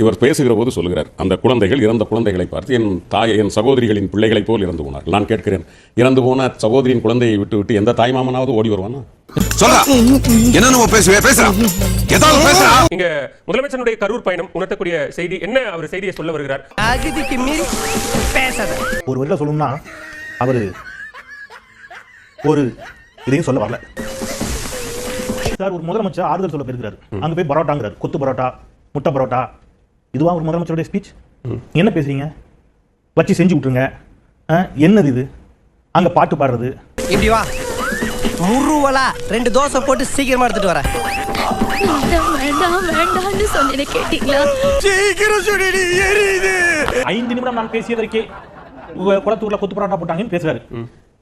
இவர் பேசுகிற போது சொல்லுகிறார், அந்த குழந்தைகள் இறந்த குழந்தைகளை பார்த்து என் தாய் என் சகோதரிகளின் பிள்ளைகளைப் போல் இறந்து போனார். நான் கேட்கிறேன், இறந்து போன சகோதரியின் குழந்தையை விட்டு விட்டு எந்த தாய்மாமனாவது ஓடி வருவானா? இங்க முதலமைச்சருடைய கரூர் பயணம் உணர்த்தக்கூடிய செய்தி என்ன? அவர் செய்தியை சொல்ல வருகிறார். ஒரு வழியில சொல்லணும்னா அவரு ஒரு இதையும் சொல்ல வரல சார். ஒரு முதலமைச்சர் ஆறுதல் சொல்ல போயிருக்கிறார், அங்க போய் பரோட்டாங்கிறார், கொத்து பரோட்டா, முட்டை பரோட்டா. இதுவா ஒரு முதலமைச்சருடைய ஸ்பீச்? என்ன பேசுறீங்க? வச்சு செஞ்சு விட்டுருங்க. என்னது இது? அங்க பாட்டு பாடுறது. இப்படி வா முருவலா 2 தோசை போட்டு சீக்கிரமா எடுத்துட்டு வரேன். வேண்டாம்னு சொன்னேனே, கேட்டீங்களா? சீக்கிரம் சொல்லிடு, எரியுது. 5 நிமிடம் நான் பேசியதற்கே குளத்தூர்ல கொத்து பரோட்டா போட்டாங்கன்னு பேசுறாரு.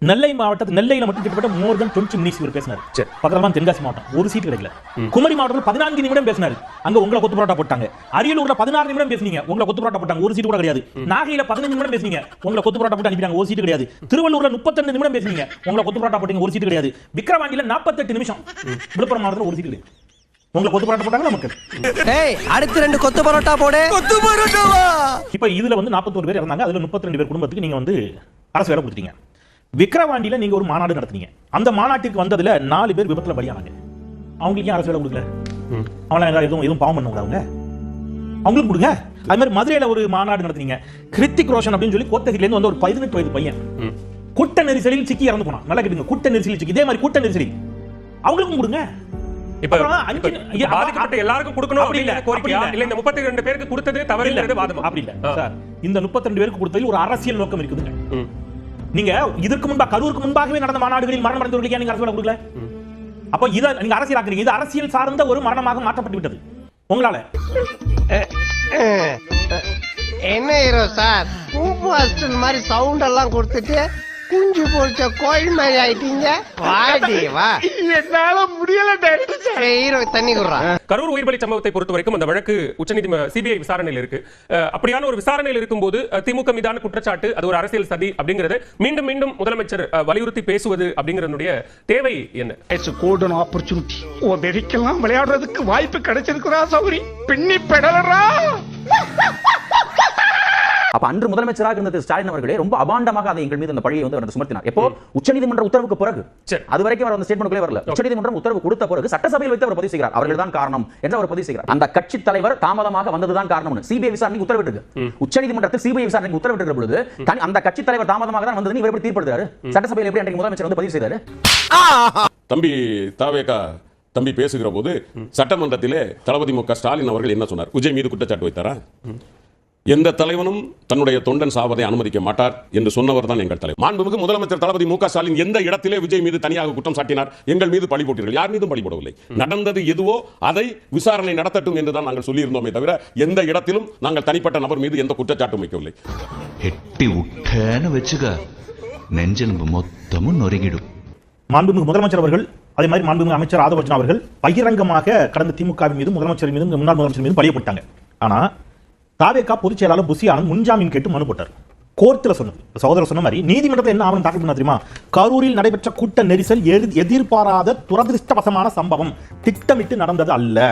நெல்லை மாவட்டத்தில் நெல்லையில மட்டும் கிட்டத்தட்ட more than 20 minutes இவர் பேசினார். பக்கத்துல தென்காசி மாவட்டம் ஒரு சீட் கிடைக்கல. குமரி மாவட்டத்தில் 14 நிமிடம் பேசினார், அங்க உங்களை கொத்து பரோட்டா போட்டாங்க. அரியலூர்ல 16 நிமிடம் பேசுனீங்க, உங்களை கொத்து பரோட்டா போட்டாங்க, ஒரு சீட் கூட கிடையாது. நாகையில 15 நிமிடம் பேசுனீங்க, உங்களை கொத்து பரோட்டா போட்டு அனுப்பிட்டாங்க, ஒரு சீட் கிடையாது. திருவள்ளூர்ல 32 நிமிடம் பேசுனீங்க, உங்களை கொத்து பரோட்டா போட்டீங்க, ஒரு சீட் கிடையாது. விக்கிரவாண்டியில 48 நிமிஷம், விழுப்புரம் மாவட்டத்தில் ஒரு சீட் கிடையாது. உங்களை கொத்து பரோட்டா போட்டாங்க நமக்கு. ஏய், அடுத்து 2 கொத்து பரோட்டா போடு. கொத்து பரோட்டாவா? இப்ப இதுல 41 பேர் இறந்தாங்க, அதுல 32 பேர் குடும்பத்துக்கு நீங்க அரசு வேலை கொடுத்தீங்க. விக்கிரவாண்டியில நீங்க ஒரு மாநாடு நடத்துனீங்க, அந்த மாநாட்டுக்கு வந்ததுல 4 பேர் விபத்துல பலியானாங்க. அவங்களுக்கு ஏன் அரசு வேலை கொடுக்கல? அவங்கள எதுவும் பாவம் பண்ணுவாங்க? அவங்க அவங்களுக்கு கொடுங்க. அது மாதிரி மதுரையில ஒரு மாநாடு நடத்துனீங்க, கிருத்திக் ரோஷன் அப்படின்னு சொல்லி கோத்தகிரில இருந்து வந்த ஒரு 18 வயது பையன் கூட்ட நெரிசலில் சிக்கி இறந்து போனான். நல்லா கேட்டுங்க, கூட்ட நெரிசலில் சிக்கி. இதே மாதிரி கூட்ட நெரிசலில் அவங்களுக்கும் கொடுங்க. இப்ப பாதிக்கப்பட்ட எல்லாருக்கும் கொடுக்கணும் அப்படி இல்ல கோரிக்கையா? இல்ல இந்த 32 பேருக்கு கொடுத்தது தவறில்லைன்றது வாதம். அப்படி இல்ல சார், இந்த 32 பேருக்கு கொடுத்ததில் ஒரு அரசியல் நோக்கம் இருக்குதுங்க. நீங்க இதற்கு முன்பாக கரூருக்கு முன்பாகவே நடந்த மாநாடுகளில் மரணம் அடைந்தவர்களுக்கு நீங்க அரசு வேலை கொடுக்கல? அப்ப இத நீங்க அரசியலாக்குறீங்க. இது அரசியல் சார்ந்த ஒரு மரணமாக மாற்றப்பட்டு விட்டது உங்களால. என்ன ஹீரோ சார், பூப்பு அஸ்டன் மாதிரி சவுண்ட் எல்லாம் கொடுத்துட்டு குஞ்சு பொறிச்ச கோயில் மாதிரி ஆயிட்டீங்க. வாடி வா, என்னால முடியல டைரக்டர். ஹீரோ தண்ணி குடுறா. கரூர் உயிர்பலி சம்பவத்தை பொறுத்த வரைக்கும் அந்த வழக்கு உச்சநீதிமன்ற சிபிஐ விசாரணையில் இருக்கு. அப்படியான ஒரு விசாரணையில் இருக்கும்போது திமுக மீதான குற்றச்சாட்டு அது ஒரு அரசியல் சதி அப்படிங்கறது மீண்டும் மீண்டும் முதலமைச்சர் வலியுறுத்தி பேசுவது அப்படிங்கறதுடைய தேவை என்ன? It's golden opportunity. ஓதெரிக்கலாம் விளையாடுறதுக்கு வாய்ப்பு கிடைச்சிருக்குறா சௌரி. பின்னி பெடலரா. அப்ப அன்று முதலமைச்சராக இருந்த ஸ்டாலின் அவர்களே ரொம்ப அபாண்டமாக அதை எங்கள் மீது அந்த பழியை சுமத்தினார். எப்போ உச்சநீதிமன்ற உத்தரவுக்கு பிறகு, அது வரைக்கும் அவர் அந்த ஸ்டேட்மென்ட்குள்ளே வரல. உச்சநீதிமன்றம் உத்தரவு கொடுத்த பிறகு சட்டசபையில் வைத்து அவர் பதிவு செய்கிறார், அவர்கள் தான் காரணம் என்று அவர் பதிவு செய்கிறார். அந்த கட்சி தலைவர் தாமதமாக வந்ததுதான் காரணம். சிபிஐ விசாரணைக்கு உத்தரவிட்டிருக்கு. உச்சநீதிமன்றத்தில் சிபிஐ விசாரணைக்கு உத்தரவிட்டிருக்கிற பொழுது அந்த கட்சி தலைவர் தாமதமாக தான் வந்தது இவர் எப்படி தீர்ப்படுத்தாரு? சட்டசபையில் எப்படி அன்றைக்கு முதலமைச்சர் பதிவு செய்தாரு? தம்பி தாவேகா தம்பி பேசுகிற போது சட்டமன்றத்திலே தளபதி மு.க. ஸ்டாலின் அவர்கள் என்ன சொன்னார்? விஜய் மீது குற்றச்சாட்டு வைத்தாரா? எந்த தலைவனும் தன்னுடைய தொண்டன் சாவதை அனுமதிக்க மாட்டார் என்று சொன்னவர் தான் எங்கள் தலைவர். மாண்புமிகு முதலமைச்சர் தளபதி மு.க. ஸ்டாலின் எந்த இடத்திலே விஜய் மீது தனியாக குற்றம் சாட்டினார்? எங்கள் மீது பழி போட்டீர்கள். யார் மீதும் பழி போடவில்லை. நடந்தது எதுவோ அதை விசாரணை நடத்தட்டும் என்று தான் நாங்கள் சொல்லியிருந்தோமே தவிர எந்த இடத்திலும் நாங்கள் தனிப்பட்ட நபர் மீது எந்த குற்றச்சாட்டும் வைக்கவில்லை. எட்டி விட்டேன்னு வெச்சுக்க நெஞ்செலும்பு மொத்தமும் நொறுங்கிடும். மாண்புமிகு முதலமைச்சர் அவர்கள், அதே மாதிரி மாண்புமிகு அமைச்சர் ஆதவர்ஜன் அவர்கள் பகிரங்கமாக கடந்த திமுக மீது முதலமைச்சர் மீது முன்னாள் முதலமைச்சர் மீது பழியப்பட்டாங்க. ஆனா தாவேகா பொதுச் செயலாளர் புசி ஆனந்த் முன்ஜாமீன் கேட்டு மனு போட்டார். கோர்ட்டில் சொன்னது சகோதரர் சொன்ன மாதிரி நீதிமன்றத்தில் என்ன ஆவணம் தாக்கல் பண்ண தெரியுமா? கரூரில் நடைபெற்ற கூட்ட நெரிசல் எதிர்பாராத துரதிருஷ்டவசமான சம்பவம், திட்டமிட்டு நடந்தது அல்ல.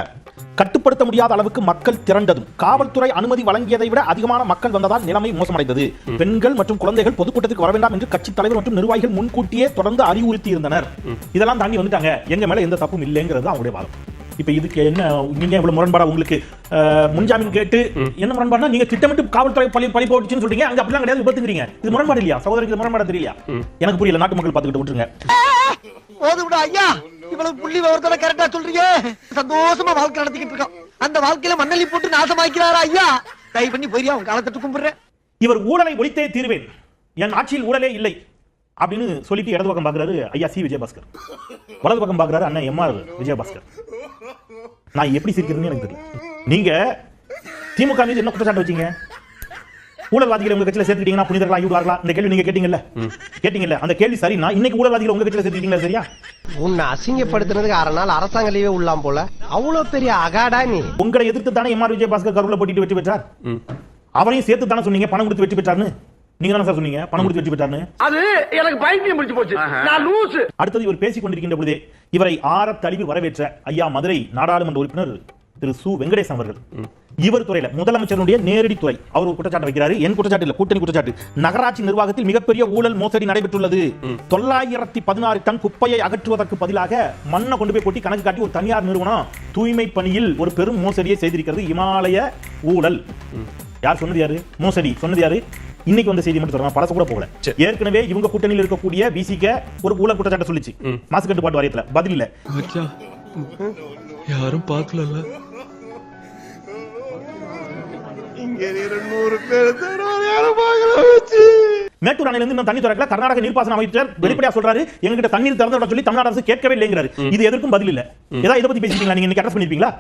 கட்டுப்படுத்த முடியாத அளவுக்கு மக்கள் திரண்டதும் காவல்துறை அனுமதி வழங்கியதை விட அதிகமான மக்கள் வந்ததால் நிலைமை மோசமடைந்தது. பெண்கள் மற்றும் குழந்தைகள் பொதுக்கூட்டத்துக்கு வர வேண்டாம் என்று கட்சி தலைவர் மற்றும் நிர்வாகிகள் முன்கூட்டியே தொடர்ந்து அறிவுறுத்தி இருந்தனர். இதெல்லாம் தாண்டி வந்துட்டாங்க, எங்க மேல எந்த தப்பும் இல்லைங்கிறது அவங்களுடைய வாதம். இப்ப இதுக்கு என்ன நீங்க இவ்வளவு முரண்பாடா? உங்களுக்கு முன்ஜாமீன் கேட்டு என்ன முரண்பாடுனா, நீங்க திட்டமிட்டு காவல்துறை பழி போட்டுச்சுன்னு சொல்றீங்க, அங்க அப்படிலாம் கிடையாது, விபத்துங்கிறீங்க. இது முரண்பாடு இல்லையா சகோதரருக்கு? இது முரண்பாடு தெரியலையா? எனக்கு புரியல. நாட்டு மக்கள் பார்த்துக்கிட்டு விட்டுருங்க. போதும்டா ஐயா, இவ்வளவு புள்ளி விவரத்தோட கரெக்டா சொல்றீங்க. சந்தோஷமா வாழ்க்கை நடத்திக்கிட்டு இருக்கோம். அந்த வாழ்க்கையில மண்ணலி போட்டு நாசமாக்கிறாரா ஐயா? தயவு பண்ணி போயியா, உங்க காலத்தை கும்பிடுறேன். இவர் ஊழலை ஒழித்தே தீர்வேன், என் ஆட்சியில் ஊழலே இல்லை அப்படின்னு சொல்லிட்டு இடது பக்கம் பாக்குறாரு ஐயா சி விஜயபாஸ்கர், வலது பக்கம் பாக்குறாரு அண்ணன் எம்.ஆர். விஜயபாஸ்கர். நான் எப்படி சிரிக்கிறேன்னு எனக்கு தெரியும். நீங்க திமுக மீது என்ன குற்றச்சாட்டு வச்சீங்க? ஊழல்வாதிகளை உங்க கட்சியில சேர்த்துக்கிட்டீங்கன்னா புனிதர்களா ஆகிடுவார்களா? இந்த கேள்வி நீங்க கேட்டீங்கல்ல, அந்த கேள்வி சரினா இன்னைக்கு ஊழல்வாதிகளை உங்க கட்சியில சேர்த்துக்கிட்டீங்களா? சரியா? உன்னை அசிங்கப்படுத்துறதுக்கு 6 நாள் அரசாங்க லீவே உள்ளாம் போல. அவ்வளவு பெரிய அகாடா நீ. உங்களை எதிர்த்து தானே எம்.ஆர். விஜயபாஸ்கர் கரூர்ல போட்டிட்டு வெற்றி பெற்றார். அவரையும் சேர்த்து தானே சொன்னீங்க பணம் கொடுத்து வெற்றி பெற்றார்னு. நீங்க தானே சார் சொன்னீங்க பணம் கொடுத்து வெற்றி பெற்றார்னு. அது எனக்கு பைத்தியம் முடிச்சு போச்சு. நான் லூஸ். அடுத்தது இவர் பேசிக் கொண்டிருக்கின்ற பொழுதே இவரை ஆற தழுவி வரவேற்ற ஐயா மதுரை நாடாளுமன்ற உறுப்பினர் திரு சு வெங்கடேசன் அவர்கள் இவர் துறையில முதலமைச்சருடைய நேரடி துறை அவர் ஒரு குற்றச்சாட்டு வைக்கிறாரு. என் குற்றச்சாட்டு இல்ல, கூட்டணி குற்றச்சாட்டு. நகராட்சி நிர்வாகத்தில் மிகப்பெரிய ஊழல் மோசடி நடைபெற்றுள்ளது. 916 டன் குப்பையை அகற்றுவதற்கு பதிலாக மண்ணை கொண்டு போய் கொட்டி கணக்கு காட்டி ஒரு தனியார் நிறுவனம் தூய்மை பணியில் ஒரு பெரும் மோசடியை செய்திருக்கிறது. இமாலய ஊழல். யார் சொன்னது? யாரு மோசடி சொன்னது? யாரு? இன்னைக்கு வந்த செய்தி மட்டும் சொல்றேன், பழச கூட போகல. ஏற்கனவே இவங்க கூட்டணியில் இருக்கக்கூடிய விசிக ஒரு ஊழல் குற்றச்சாட்டு சொல்லிச்சு மாசு கட்டுப்பாட்டு வாரியத்துல, பதில் இல்ல. யாரும் பார்க்கல. மேட்டூர் அணையில இருந்து இன்னும் தண்ணி திறக்கல. கர்நாடக நீர்ப்பாசன அமைச்சர் வெளிப்படையா சொல்றாரு, எங்ககிட்ட தண்ணீர் திறந்து விட சொல்லி தமிழ்நாடு அரசு கேட்கவே இல்லைங்கிறாரு. இது எதற்கும் பதில் இல்ல. ஏதாவது இதை பத்தி பேசிட்டீங்களா? நீங்க இன்னைக்கு அட்ரஸ் பண்ணிருப்பீங்களா?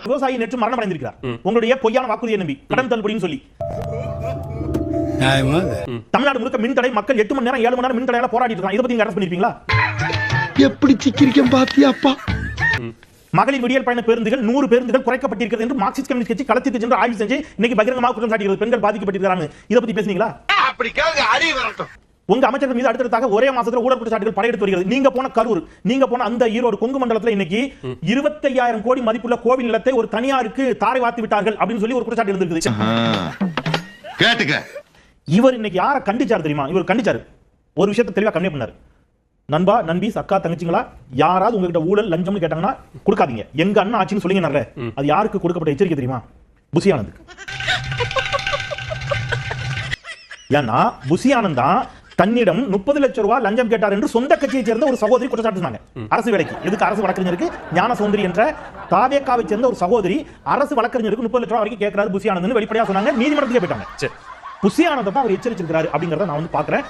விவசாயி நேற்று மரணம் அடைந்திருக்கிறார் உங்களுடைய பொய்யான வாக்குறுதியை நம்பி, கடன் தள்ளுபடின்னு சொல்லி. தமிழ்நாடு முழுக்க மின் தடை, மக்கள் 8 மணி நேரம் 7 மணி நேரம் மின் தடையால போராடிட்டு இருக்காங்க. இதை பத்தி நீங்க அட்ரஸ் பண்ணிருப்பீங்களா? எப்படி சிக்கிரிக்கம் பாத்தியாப்பா? மகளிர் விடியல் பயண பேருந்துகள் 100 பேருந்துகள் குறைக்கப்பட்டிருக்கிறது என்று மார்க்சிஸ்ட் கம்யூனிஸ்ட் கட்சி களத்திற்கு சென்று ஆய்வு செஞ்சு இன்னைக்கு பகிரங்கமாக குற்றம் சாட்டுகிறது. பெண்கள் பாதிக்கப்பட்டிருக்காங்க. இதை பத்தி பேசுனீங்களா? அப்படி கேளுங்க, அறிவு வரட்டும். உங்க அமைச்சர்கள் மீது அடுத்ததாக ஒரே மாசத்துல ஊழல் குற்றச்சாட்டுகள் படையெடுத்து வருகிறது. நீங்க போன கரூர், நீங்க போன அந்த ஈரோடு கொங்கு மண்டலத்துல இன்னைக்கு 25,000 கோடி மதிப்புள்ள கோவில் நிலத்தை ஒரு தனியாருக்கு தாரை வார்த்து விட்டார்கள் அப்படின்னு சொல்லி ஒரு குற்றச்சாட்டு இருந்திருக்கு. கேட்டுக்க. இவர் இன்னைக்கு யாரை கண்டிச்சார் தெரியுமா? இவர் கண்டிச்சாரு, ஒரு விஷயத்தை தெளிவா கன்வே பண்ணாரு. நண்பா, நண்பீஸ், அக்கா, தங்கச்சிங்களா, யாராவது உங்ககிட்ட ஊழல் லஞ்சம்னு கேட்டாங்கன்னா கொடுக்காதீங்க. எங்க அண்ணா ஆட்சின்னு சொல்லுங்க. அது யாருக்கு கொடுக்கப்பட்ட எச்சரிக்கை தெரியுமா? புசி ஆனந்த். ஏன்னா புசி ஆனந்த் தான் தன்னிடம் 30 லட்சம் ரூபாய் லஞ்சம் கேட்டார் என்று சொந்த கட்சியை சேர்ந்த ஒரு சகோதரி குற்றச்சாட்டு. அரசு வேலைக்கு எதுக்கு? அரசு வழக்கறிஞருக்கு ஞான சௌந்தரி என்ற தாவேக்காவை சேர்ந்த ஒரு சகோதரி அரசு வழக்கறிஞருக்கு 30 லட்சம் ரூபாய் வரைக்கும் கேட்கிறாரு புசி ஆனந்த் வெளிப்படையா சொன்னாங்க. நீதிமன்றத்துக்கு போயிட்டாங்க. புசி ஆனந்த் தான் அவர் எச்சரிச்சிருக்கிறாரு அப்படிங்கறத நான் வந்து பாக்குறேன்.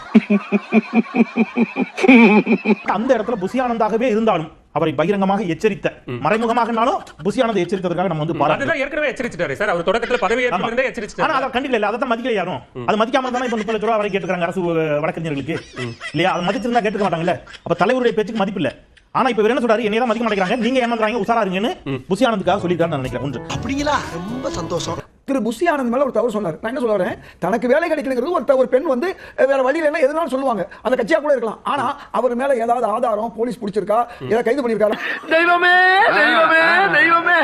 அந்த இடத்துல புசி ஆனந்தாகவே இருந்தாலும் அவரை பகிரங்கமாக எச்சரித்த, மறைமுகமாகனாலும் புசி ஆனந்த் எச்சரித்ததற்காக நம்ம வந்து அதுதான் ஏற்கனவே எச்சரிச்சிட்டாரு சார். அவர் தொடக்கத்துல பதவி ஏற்கனவே எச்சரிச்சிட்டாரு. ஆனா அத கண்டில இல்ல, அத மதிக்கல யாரும். அது மதிக்காம தான இப்ப 30 லட்சம் ரூபாய் வரை கேட்டுக்கறாங்க அரசு வழக்கறிஞர்களுக்கு இல்லையா? அது மதிச்சிருந்தா கேட்டுக்க மாட்டாங்கல்ல. அப்ப தலைவருடைய பேச்சுக்கு மதிப்பு இல்ல. ஆனா இப்ப என்ன சொல்றாரு? என்னைய தான் மதிக்க மாட்டேங்கிறாங்க, நீங்க ஏமாத்துறாங்க, உசாரா இருங்கன்னு புசி ஆனந்துக்காக சொல்லிட்டாரு நான் நினைக்கிறேன். ஒன்று அப்படிங்களா? ரொம்ப சந்தோஷம். திரு புசி ஆனந்த் மேல ஒரு தவறு சொன்னார். நான் என்ன சொல்ல வரேன், தனக்கு வேலை கிடைக்கலங்கிறது ஒரு பெண் வந்து வேற வழியில என்ன எதுனாலும் சொல்லுவாங்க, அந்த கட்சியா கூட இருக்கலாம். ஆனா அவர் மேல ஏதாவது ஆதாரம் போலீஸ் பிடிச்சிருக்கா, ஏதாவது கைது பண்ணிருக்காரு? தெய்வமே தெய்வமே தெய்வமே,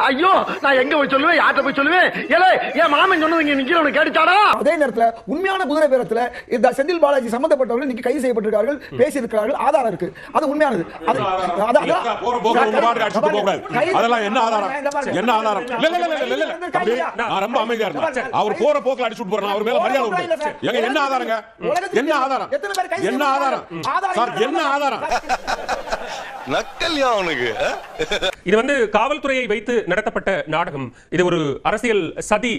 ஐயோ நான் எங்க போய் சொல்லுவேன், யார்கிட்ட போய் சொல்லுவேன்? ஏலே என் மாமன் சொன்னது இங்க நிக்கிறவன கேட்டுச்சாடா? அதே நேரத்துல உண்மையான குதிரை பேரத்துல இந்த செந்தில் பாலாஜி சம்பந்தப்பட்டவர்கள் இன்னைக்கு கைது செய்யப்பட்டிருக்கார்கள், பேசி இருக்கிறார்கள், ஆதாரம் இருக்கு. அது உண்மையானது. அதெல்லாம் என்ன ஆதாரம்? என்ன ஆதாரம்? ரொம்ப அமைதியா இருந்தா அவர் போற போக்குல அடிச்சுட்டு போறாங்க. அவர் மேல மரியாதை உண்டு. எங்க என்ன ஆதாரங்க? என்ன ஆதாரம்? என்ன ஆதாரம் சார்? என்ன ஆதாரம்? நக்கல்யா அவனுக்கு. இது வந்து காவல்துறையை வைத்து நடத்தப்பட்ட நாடகம். இது ஒரு அரசியல் சதி.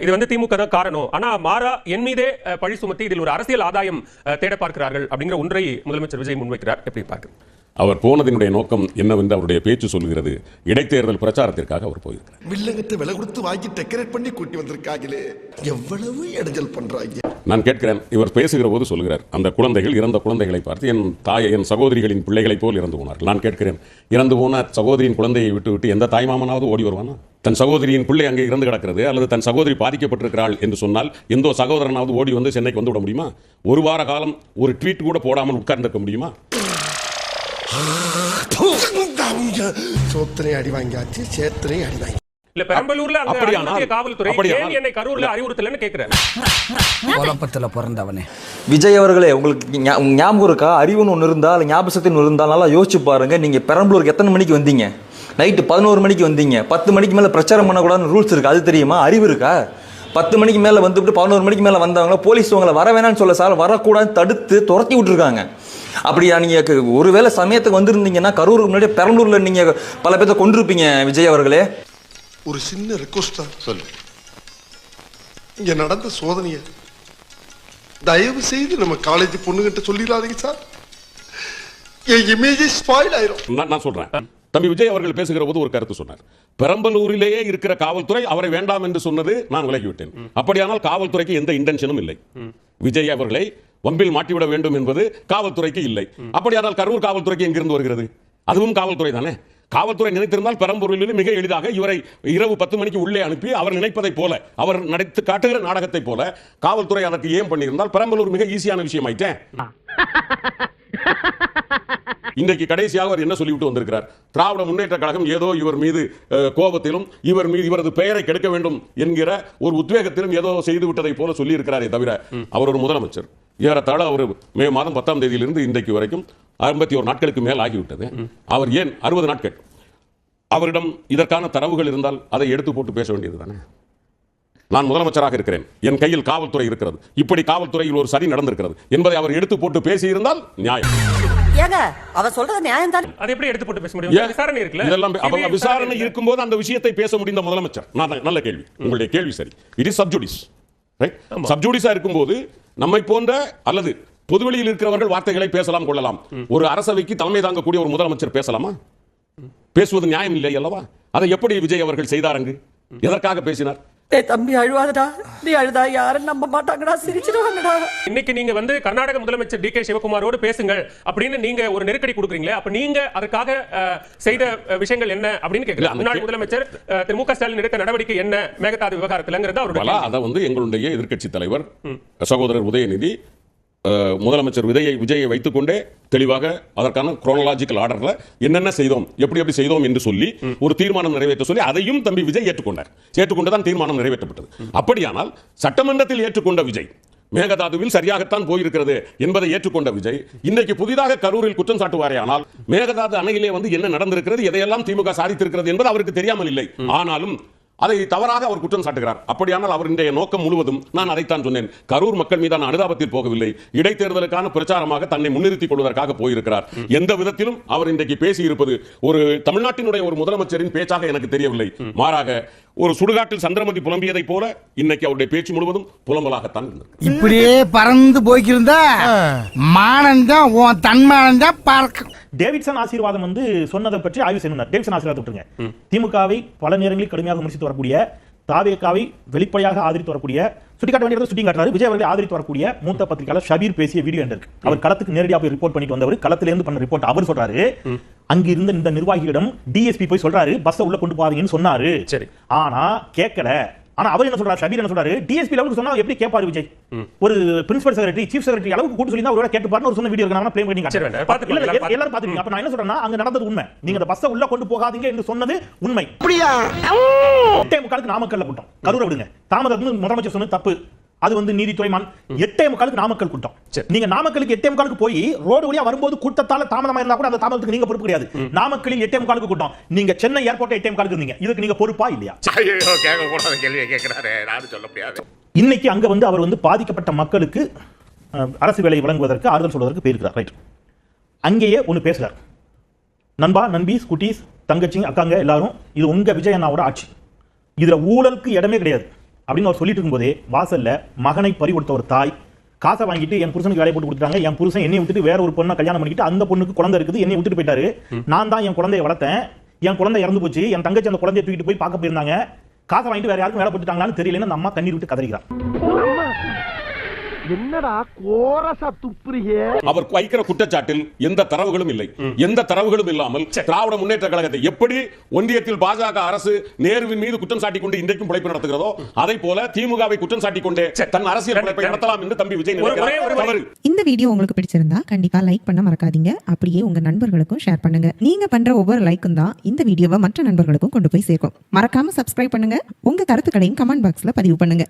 இது வந்து திமுக தான் காரணம். ஆனா மாறா என் மீதே பழி சுமத்தி இதில் ஒரு அரசியல் ஆதாயம் தேட பார்க்கிறார்கள் அப்படிங்கிற ஒன்றை முதலமைச்சர் விஜய் முன்வைக்கிறார். எப்படி பார்க்க? அவர் போனதினுடைய நோக்கம் என்னவென்று அவருடைய பேச்சு சொல்கிறது. இடைத்தேர்தல் பிரச்சாரத்திற்காக அவர் போயிருக்கிறார். வில்லங்கத்தை விலை கொடுத்து வாங்கி டெக்கரேட் பண்ணி கூட்டி வந்திருக்காங்களே, எவ்வளவு இடைஞ்சல் பண்றாங்க. நான் கேட்கிறேன், இவர் பேசுகிற போது சொல்கிறார், அந்த குழந்தைகள், இறந்த குழந்தைகளை பார்த்து என் தாய், என் சகோதரிகளின் பிள்ளைகளைப் போல் இறந்து போனார்கள். நான் கேட்கிறேன், இறந்து போன சகோதரியின் குழந்தையை விட்டு எந்த தாய்மாமனாவது ஓடி வருவானா? தன் சகோதரியின் பிள்ளை அங்கே இறந்து கிடக்கிறது அல்லது தன் சகோதரி பாதிக்கப்பட்டிருக்கிறாள் என்று சொன்னால் எந்த சகோதரனாவது ஓடி வந்து சென்னைக்கு வந்து விட முடியுமா? ஒரு வார காலம் ஒரு ட்வீட் கூட போடாமல் உட்கார்ந்திருக்க முடியுமா? சோத்தனை அடி வாங்கியாச்சு, சேத்தனை அடி வாங்கி. இல்ல பெரம்பலூர்ல அந்த காவல்துறை ஏன் என்னை கரூர்ல அறிவுறுத்தலன்னு கேக்குறேன். குழப்பத்துல பிறந்தவனே. விஜய் அவர்களே, உங்களுக்கு ஞாபகம் இருக்கா? அறிவுன்னு ஒன்று இருந்தா, இல்லை ஞாபகத்தின் இருந்தால் நல்லா யோசிச்சு பாருங்க. நீங்க பெரம்பலூருக்கு எத்தனை மணிக்கு வந்தீங்க? நைட்டு 11 மணிக்கு வந்தீங்க. 10 மணிக்கு மேல பிரச்சாரம் பண்ணக்கூடாதுன்னு ரூல்ஸ் இருக்கு, அது தெரியுமா? அறிவு இருக்கா? 10 மணிக்கு மேல வந்துட்டு 11 மணிக்கு மேல வந்தவங்க போலீஸ் உங்களை வர வேணாம்னு சொல்ல சார், வரக்கூடாதுன்னு தடுத்து துரத்தி விட்டுருக்காங்க. அப்படியா? நீங்க ஒருவேளை சமயத்துக்கு வந்திருந்தீங்கன்னா கரூருக்கு முன்னாடி பெரம்பலூர்ல நீங்க பல பேர்த்த கொண்டிருப்பீங்க. விஜய் அவர்களே, ஒரு சின்ன ரெக்வஸ்டா சொல்லு. இங்க நடந்த சோதனைய தயவு செய்து நம்ம காலேஜ் பொண்ணுகிட்ட சொல்லிடாதீங்க சார். என் இமேஜ் ஸ்பாயில் ஆயிரும். நான் சொல்றேன், தம்பி விஜய் அவர்கள் பேசுகிற போது ஒரு கருத்து சொன்னார். பெரம்பலூரிலேயே இருக்கிற காவல்துறை அவரை வேண்டாம் என்று சொன்னது நான் விலகிவிட்டேன். அப்படியானால் காவல்துறைக்கு எந்த இன்டென்ஷனும் இல்லை. விஜய் அவர்களை வம்பில் மாட்டிவிட வேண்டும் என்பது காவல்துறைக்கு இல்லை. அப்படியானால் கரூர் காவல்துறைக்கு எங்கிருந்து வருகிறது? அதுவும் காவல்துறை தானே. காவல்துறை நினைத்திருந்தால் பெரம்பலூரில் மிக எளிதாக இவரை இரவு 10 மணிக்கு உள்ளே அனுப்பி அவர் நினைப்பதை போல, அவர் நடித்து காட்டுகிற நாடகத்தை போல காவல்துறை அதற்கு ஏன் பண்ணியிருந்தால் பெரம்பலூர் மிக ஈஸியான விஷயம் ஆயிட்டேன். இன்றைக்கு கடைசியாக அவர் என்ன சொல்லிவிட்டு வந்திருக்கிறார்? திராவிட முன்னேற்ற கழகம் ஏதோ இவர் மீது கோபத்திலும் இவரது பெயரை கெடுக்க வேண்டும் என்கிற ஒரு உத்வேகத்திலும் ஏதோ செய்து விட்டதை போல சொல்லி இருக்கிறாரே தவிர அவர் ஒரு முதலமைச்சர். ஏறத்தாழ அவர் மே மாதம் 10ஆம் தேதியிலிருந்து இன்றைக்கு வரைக்கும் 51 நாட்களுக்கு மேல் ஆகிவிட்டது. அவர் ஏன் 60 நாட்கள்? அவரிடம் இதற்கான தரவுகள் இருந்தால் அதை எடுத்து போட்டு பேச வேண்டியது தானே. நான் முதலமைச்சராக இருக்கிறேன், என் கையில் காவல்துறை இருக்கிறது, இப்படி காவல்துறையில் ஒரு சரி நடந்திருக்கிறது என்பதை அவர் எடுத்து போட்டு பேசியிருந்தால் நியாயம். ஏங்க அவர் சொல்றது நியாயம் தான். அதை எப்படி எடுத்து போட்டு பேச முடியும்? விசாரணை இருக்குல்ல, இதெல்லாம் அவங்க விசாரணை இருக்கும்போது அந்த விஷயத்தை பேச முடிந்த முதலமைச்சர். நல்ல கேள்வி, உங்களுடைய கேள்வி சரி. It is sub judice, right? சப்ஜுடிஸா இருக்கும்போது நம்மை போன்ற அல்லது பொதுவெளியில் இருக்கிறவர்கள் வார்த்தைகளை பேசலாம் கொள்ளலாம். ஒரு அரசவைக்கு தலைமை தாங்கக்கூடிய ஒரு முதலமைச்சர் பேசலாமா? பேசுவது நியாயம் இல்லை அல்லவா? அதை எப்படி விஜய் அவர்கள் செய்தார்? அங்கு எதற்காக பேசினார்? தம்பி அழுவாதடா, நீ அழுதா யாரும் நம்ப மாட்டாங்கடா, சிரிச்சிடுவாங்கடா. இன்னைக்கு நீங்க கர்நாடக முதலமைச்சர் டி.கே. சிவகுமாரோடு பேசுங்கள் அப்படின்னு நீங்க ஒரு நெருக்கடி கொடுக்குறீங்களே, அப்ப நீங்க அதற்காக செய்த விஷயங்கள் என்ன அப்படின்னு கேட்கலாம். முன்னாள் முதலமைச்சர் திரு மு க ஸ்டாலின் எடுத்த நடவடிக்கை என்ன மேகதாது விவகாரத்திலங்கிறது அவருடைய அதை எங்களுடைய எதிர்க்கட்சி தலைவர் சகோதரர் உதயநிதி முதலமைச்சர் விஜயை வைத்துக் கொண்டே தெளிவாக அதற்கான குரோனலாஜிக்கல் ஆர்டர்ல என்னென்ன செய்தோம், எப்படி செய்தோம் என்று சொல்லி ஒரு தீர்மானம் நிறைவேற்ற சொல்லி அதையும் தம்பி விஜய் ஏற்றுக்கொண்டுதான் தீர்மானம் நிறைவேற்றப்பட்டது. அப்படியானால் சட்டமன்றத்தில் ஏற்றுக்கொண்ட விஜய் மேகதாதுவில் சரியாகத்தான் போயிருக்கிறது என்பதை ஏற்றுக்கொண்ட விஜய் இன்றைக்கு புதிதாக கரூரில் குற்றம் சாட்டுவாரே ஆனால் மேகதாது அணையிலே என்ன நடந்திருக்கிறது, எதையெல்லாம் திமுக சாதித்திருக்கிறது என்பது அவருக்கு தெரியாமல் இல்லை. ஆனாலும் அதை தவறாக அவர் குற்றம் சாட்டுகிறார். அப்படியானால் அவருடைய நோக்கம் முழுவதும் நான் அதைத்தான் சொன்னேன், கரூர் மக்கள் மீதான அனுதாபத்தில் போகவில்லை, இடைத்தேர்தலுக்கான பிரச்சாரமாக தன்னை முன்னிறுத்திக் கொள்வதற்காக போயிருக்கிறார். எந்த விதத்திலும் அவர் இன்றைக்கு பேசியிருப்பது ஒரு தமிழ்நாட்டினுடைய ஒரு முதலமைச்சரின் பேச்சாக எனக்கு தெரியவில்லை. மாறாக ஒரு சுடுகாட்டில் சந்திரமதி புலம்பியதை போல இன்னைக்கு அவருடைய பேச்சு முழுவதும் புலம்பலாகத்தான் இருந்தது. இப்படியே பறந்து போய்க்கிருந்தா மானந்தான் உன் தன்மானந்தான் பார்க்க. டேவிட்சன் ஆசீர்வாதம் சொன்னதை பற்றி ஆய்வு செய்யணும். டேவிட்சன் ஆசீர்வாதம் விட்டுருங்க. திமுகவை பல நேரங்களில் கடுமையாக விமர்சித்து வரக்கூடிய, தாவேகாவை வெளிப்படையாக ஆதரித்து வரக்கூடிய, சுட்டிக்காட்ட வேண்டியதை சுட்டி காட்டுறாரு, விஜய் அவர்களை ஆதரித்து வரக்கூடிய மூத்த பத்திரிகையாளர் ஷபீர் பேசிய வீடியோ இருக்கு. அவர் களத்துக்கு நேரடியாக போய் ரிப்போர்ட் பண்ணிட்டு வந்தவர், களத்திலிருந்து பண்ண ரிப்போர்ட் அவர் சொல்றாரு. அங்க இருந்த இந்த நிர்வாகிகளிடம் டிஎஸ்பி போய் சொல்றாரு பஸ் உள்ள கொண்டு போவாங்கன்னு சொன்னாரு. சரி, ஆனா கேட்கல. ஆனா அவர் என்ன சொல்றாரு, ஷபீர் என்ன சொல்றாரு, டிஎஸ்பி லெவலுக்கு சொன்னா எப்படி கேட்பாரு விஜய்? ஒரு பிரின்சிபல் செக்ரட்டரி, சீஃப் செக்ரட்டரி அளவுக்கு கூட்டு சொல்லி அவரோட கேட்டு பாருன்னு ஒரு சொன்ன வீடியோ இருக்கு. நான் ப்ளே பண்ணி காட்டுறேன், எல்லாரும் பாத்துக்கீங்க. அப்ப நான் என்ன சொல்றேன்னா, அங்க நடந்தது உண்மை. நீங்க அந்த பஸ்ஸை உள்ள கொண்டு போகாதீங்க என்று சொன்னது உண்மை. அப்படியே 8:45 நாமக்கல்ல கூட்டம், கரூரை விடுங்க. தாமதம் முதலமைச்சர் சொன்னது தப்பு. அது நீதித்துறை 8:45 நாமக்கல் கூட்டம். நீங்க நாமக்கலுக்கு 8:45 போய் ரோடு வழியா வரும்போது கூட்டத்தால தாமதமா இருந்தா கூட அந்த தாமதத்துக்கு நீங்க பொறுப்பு கிடையாது. நாமக்கலில் 8:45 கூட்டம், நீங்க சென்னை ஏர்போர்ட் 8:45 இருந்தீங்க. இதுக்கு நீங்க பொறுப்பா இல்லையா? இன்னைக்கு அங்க அவர் பாதிக்கப்பட்ட மக்களுக்கு அரசு வேலை வழங்குவதற்கு ஆறுதல் சொல்வதற்கு போயிருக்கிறார். ரைட், அங்கேயே ஒன்னு பேசுறார், நண்பா நண்பீஸ் குட்டீஸ் தங்கச்சி அக்காங்க எல்லாரும், இது உங்க விஜய் அண்ணாவோட ஆட்சி, இதுல ஊழலுக்கு இடமே கிடையாது அப்படின்னு அவர் சொல்லிட்டு இருக்கும்போதே வாசல்ல மகனை பறி கொடுத்த ஒரு தாய் காசை வாங்கிட்டு என் புருஷனுக்கு வேலையை போட்டு கொடுத்தாங்க, என் புருஷன் என்னை விட்டுட்டு வேற ஒரு பொண்ணை கல்யாணம் பண்ணிட்டு அந்த பொண்ணுக்கு குழந்தை இருக்குது, என்னை விட்டுட்டு போயிட்டாரு, நான் தான் என் குழந்தைய வளர்த்தேன், என் குழந்தை இறந்து போச்சு, என் தங்கச்சி அந்த குழந்தைய தூக்கிட்டு போய் பார்க்க போயிருந்தாங்க, காசை வாங்கிட்டு வேற யாருக்கும் வேலை போட்டுட்டாங்களான்னு தெரியலன்னு அந்த அம்மா கண்ணீர் விட்டு கதறிக்கிறார். என்னடா கோரசா துப்புறியே? அவர் வைக்கிற குற்றச்சாட்டில் எந்த தரவுகளும் இல்லை. எந்த தரவுகளும் இல்லாமல் திராவிட முன்னேற்ற கழகத்தை எப்படி ஒன்றியத்தில் பாஜக அரசு நேருவின் மீது குற்றம் சாட்டி கொண்டு இன்றைக்கும் பிழைப்பு நடத்துகிறதோ அதை போல திமுகவை குற்றம் சாட்டி கொண்டே தன் அரசியல் பிழைப்பை நடத்தலாம் என்று தம்பி விஜய் நினைக்கிறார். இந்த வீடியோ உங்களுக்கு பிடிச்சிருந்தா கண்டிப்பா லைக் பண்ண மறக்காதீங்க. அப்படியே உங்க நண்பர்களுக்கும் ஷேர் பண்ணுங்க. நீங்க பண்ற ஒவ்வொரு லைக்கும் தான் இந்த வீடியோவை மற்ற நண்பர்களுக்கும் கொண்டு போய் சேர்க்கும். மறக்காம சப்ஸ்கிரைப் பண்ணுங்க. உங்க கருத்துக்களையும் கமெண்ட் பாக்ஸ்ல பதிவு பண்ணுங்க.